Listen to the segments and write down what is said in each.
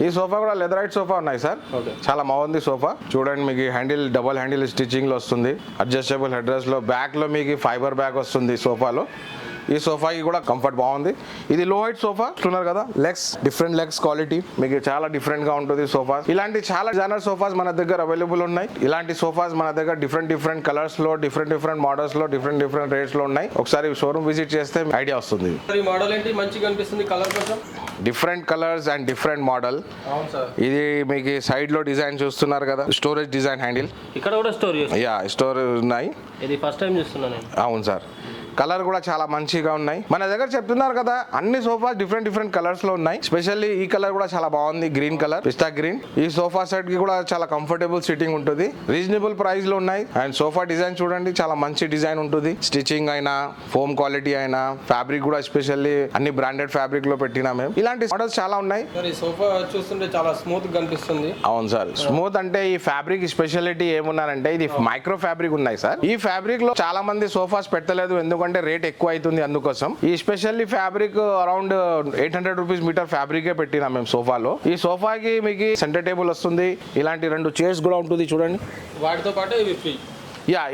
ఈ సోఫా కూడా leatherette sofa ఉన్నాయి సార్. చాలా బాగుంది సోఫా. చూడండి మీకు హ్యాండిల్ డబుల్ హ్యాండిల్ స్టిచ్చింగ్ లో వస్తుంది. అడ్జస్టబుల్ హెడ్ రెస్ట్ లో బ్యాక్ లో మీకు ఫైబర్ బ్యాగ్ వస్తుంది సోఫాలో. ఈ సోఫాకి కూడా కంఫర్ట్ బాగుంది. ఇది లో హైట్ సోఫా చూస్తున్నారు కదా, లెగ్స్ డిఫరెంట్ లెగ్స్ క్వాలిటీ మీకు చాలా డిఫరెంట్ గా ఉంటుంది సోఫా. ఇలాంటి చాలా జానర్ సోఫాస్ మన దగ్గర అవైలబుల్ ఉన్నాయి. ఇలాంటి సోఫాస్ మన దగ్గర డిఫరెంట్ కలర్స్ లో డిఫరెంట్ మోడల్స్ లో డిఫరెంట్ రేట్స్ లో ఉన్నాయి. ఒకసారి షోరూమ్ విజిట్ చేస్తే ఐడియా వస్తుంది. ఈ మోడల్ ఏంటి మంచిగా అనిపిస్తుంది కలర్ కొంచెం different colours and different model. ఇది మీకు సైడ్ లో డిజైన్ చూస్తున్నారు కదా, స్టోరేజ్ డిజైన్ హ్యాండిల్. ఇక్కడ కూడా స్టోరేజ్ ఉన్నాయి. ఇది ఫస్ట్ టైం చూస్తున్నాను. అవును సార్. కలర్ కూడా చాలా మంచిగా ఉన్నాయి. మన దగ్గర చెప్తున్నారు కదా అన్ని సోఫా డిఫరెంట్ కలర్స్ లో ఉన్నాయి. స్పెషల్లీ ఈ కలర్ కూడా చాలా బాగుంది, గ్రీన్ కలర్, పిస్తా గ్రీన్. ఈ సోఫా సెట్ కి కూడా చాలా కంఫర్టబుల్ సిట్టింగ్ ఉంటుంది. రీజనబుల్ ప్రైస్ లో ఉన్నాయి. అండ్ సోఫా డిజైన్ చూడండి, చాలా మంచి డిజైన్ ఉంటుంది. స్టిచ్చింగ్ అయినా, ఫోమ్ క్వాలిటీ అయినా, ఫ్యాబ్రిక్ కూడా స్పెషల్లీ అన్ని బ్రాండెడ్ ఫ్యాబ్రిక్ లో పెట్టినా మేము. ఇలాంటి మోడల్స్ చాలా ఉన్నాయి. సోఫా చూస్తుంటే చాలా స్మూత్ కనిపిస్తుంది. అవును సార్. స్మూత్ అంటే ఈ ఫ్యాబ్రిక్ స్పెషాలిటీ ఏమున్నారంటే ఇది మైక్రో ఫ్యాబ్రిక్ ఉన్నాయి సార్. ఈ ఫ్యాబ్రిక్ లో చాలా మంది సోఫాస్ పెట్టలేదు, ఎందుకంటే రేట్ ఎక్కువ అవుతుంది. అందుకోసం ఈ specially fabric around 800 rupees meter ఫ్యాబ్రికే పెట్టినా మేము సోఫాలో. ఈ సోఫాకి మీకు సెంటర్ టేబుల్ వస్తుంది. ఇలాంటి 2 చైర్స్ కూడా ఉంటుంది చూడండి. వాటితో పాటు ఇవి ఫ్రీ.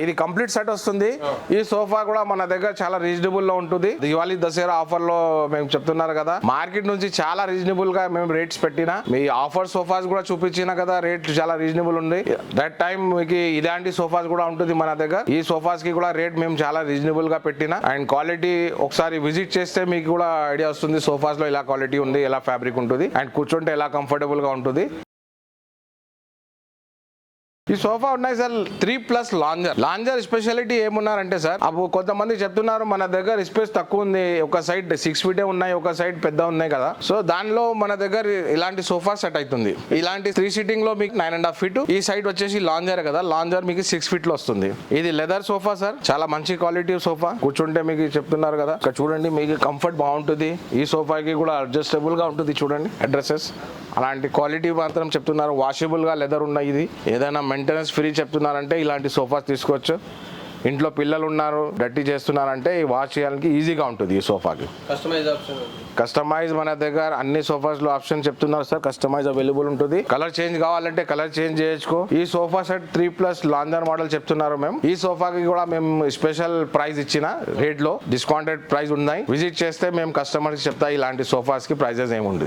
ఇది కంప్లీట్ సెట్ వస్తుంది. ఈ సోఫా కూడా మన దగ్గర చాలా రీజనబుల్ లో ఉంటుంది. దివాళీ దసరా ఆఫర్ లో మేము చెప్తున్నారు కదా, మార్కెట్ నుంచి చాలా రీజనబుల్ గా మేము రేట్స్ పెట్టినా. మీ ఆఫర్ సోఫాస్ కూడా చూపించిన కదా, రేట్ చాలా రీజనబుల్ ఉంది. దట్ టైం మీకు ఇలాంటి సోఫాస్ కూడా ఉంటుంది మన దగ్గర. ఈ సోఫాస్ కి కూడా రేట్ మేము చాలా రీజనబుల్ గా పెట్టినా. అండ్ క్వాలిటీ ఒకసారి విజిట్ చేస్తే మీకు కూడా ఐడియా వస్తుంది. సోఫాస్ లో ఎలా క్వాలిటీ ఉంది, ఎలా ఫ్యాబ్రిక్ ఉంటుంది, అండ్ కూర్చుంటే ఎలా కంఫర్టబుల్ గా ఉంటుంది. ఈ సోఫా ఉన్నాయి సార్ 3+ లాంజర్ స్పెషాలిటీ ఏమున్నారంటే సార్, అప్పుడు కొంతమంది చెప్తున్నారు మన దగ్గర స్పేస్ తక్కువ ఉంది, ఒక సైడ్ 6 ఫీటే ఉన్నాయి, ఒక సైడ్ పెద్ద ఉన్నాయి కదా. సో దానిలో మన దగ్గర ఇలాంటి సోఫా సెట్ అవుతుంది. ఇలాంటి 3 సీటింగ్ లో మీకు 9.5 ఫీట్. ఈ సైడ్ వచ్చేసి లాంజర్ కదా, లాంజర్ మీకు 6 ఫీట్ లో వస్తుంది. ఇది లెదర్ సోఫా సార్, చాలా మంచి క్వాలిటీ సోఫా. కూర్చుంటే మీకు చెప్తున్నారు కదా, ఇక్కడ చూడండి మీకు కంఫర్ట్ బాగుంటుంది. ఈ సోఫాకి కూడా అడ్జస్టబుల్ గా ఉంటుంది చూడండి అడ్రసెస్. అలాంటి క్వాలిటీ మాత్రం చెప్తున్నారు. వాషబుల్ గా లెదర్ ఉన్నాయి. ఇది ఏదైనా మెయింటెనెన్స్ ఫ్రీ చెప్తున్నారంటే ఇలాంటి సోఫాస్ తీసుకోవచ్చు. ఇంట్లో పిల్లలు ఉన్నారు, డర్టీ చేస్తున్నారంటే వాష్ చేయడానికి ఈజీగా ఉంటుంది. ఈ సోఫాకి కస్టమైజ్ మన దగ్గర అన్ని సోఫాస్ లో ఆప్షన్ చెప్తున్నారు సార్. కస్టమైజ్ అవైలబుల్ ఉంటుంది. కలర్ చేంజ్ కావాలంటే కలర్ చేంజ్ చేయొచ్చు. ఈ సోఫా సెట్ 3+ లాంజర్ మోడల్ చెప్తున్నారు మేము. ఈ సోఫాకి కూడా మేము స్పెషల్ ప్రైస్ ఇచ్చిన రేట్ లో డిస్కౌంటెడ్ ప్రైస్ ఉన్నాయి. విజిట్ చేస్తే మేము కస్టమర్స్ చెప్తా ఇలాంటి సోఫాస్ కి ప్రైజెస్ ఏముంది.